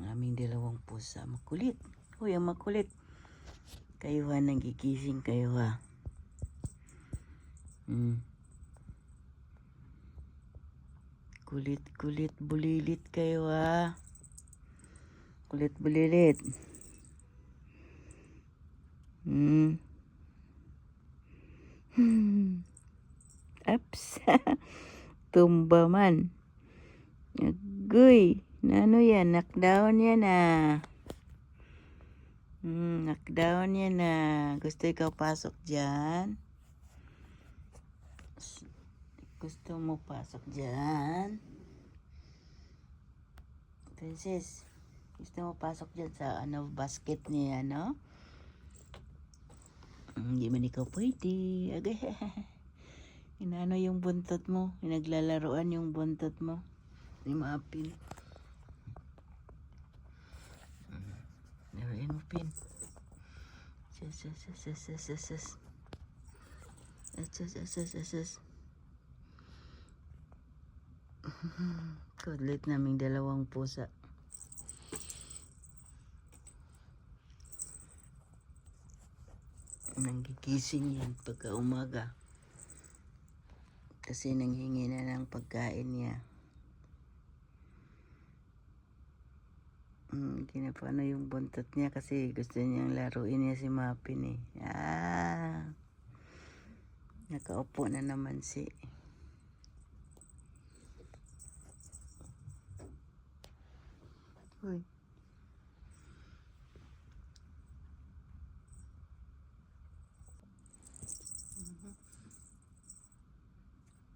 aming dalawang pusa. Makulit. Uy, ang makulit. Kayo ha, nagigising kayo ha. Kulit-kulit, bulilit kayo ha. Kulit bulilit. Ups. Tumba man. Agoy. Ano yan? Knockdown yan ah. Knockdown yan ah. Gusto ikaw pasok dyan? Gusto mo pasok dyan? Princess, gusto mo pasok dyan sa basket niya, no? Hindi man ikaw pwede. Agay. Inaano yung buntot mo? Inaglalaroan yung buntot mo. Hindi maapin. Laruin mo, Pin. Kulit naming dalawang pusa. Nanggigising yan pagka umaga. Kasi nanghingi na ng pagkain niya. Kinapano yung buntot niya kasi gusto niyang laruin niya si Mapin eh. Nakaupo na naman si. Uy.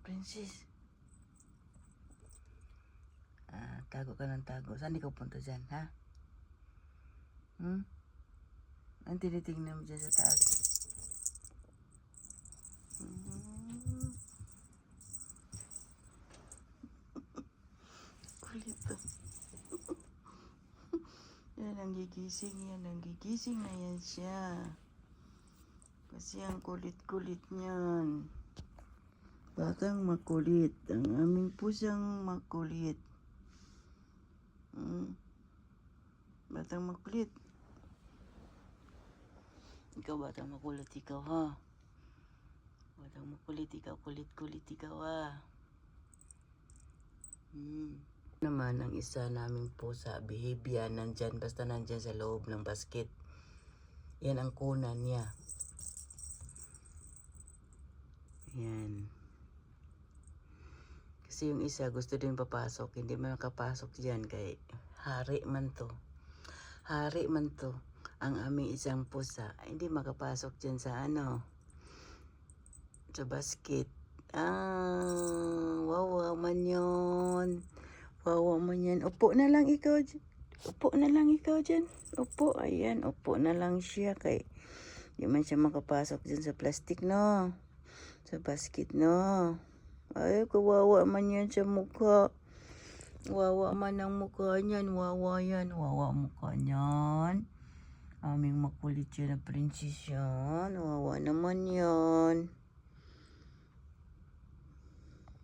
Princess. Tago ka ng tago. Saan ikaw punta dyan, ha? Ang tinitingnan mo dyan sa taas. Kulit to. Yan ang gigising yan. Ang gigising na yan siya. Kasi ang kulit-kulit niyan. Batang makulit. Ang aming pusang makulit. Batang makulit. Ikaw batang makulit ikaw ha. Batang makulit ikaw. Kulit-kulit ikaw ha. Naman ang isa naming pusa. Behave yan. Nandyan. Basta nandyan sa loob ng basket. Yan ang kunan niya. Yan. Kasi yung isa gusto din papasok. Hindi man makapasok dyan kay hari man to. Hari man to. Ang aming isang pusa. Hindi makapasok dyan sa sa basket. Wawa man yun. Wawa man yan. Upo na lang ikaw dyan. Upo na lang ikaw dyan. Upo. Ayan. Upo na lang siya kay hindi man siya makapasok dyan sa plastic no. Sa basket no. Ay, kawawa man yan sa mukha. Wawa man ang mukha niyan. Wawa yan. Wawa mukha niyan. Aming makulit yan na princess yan. Wawa naman yan.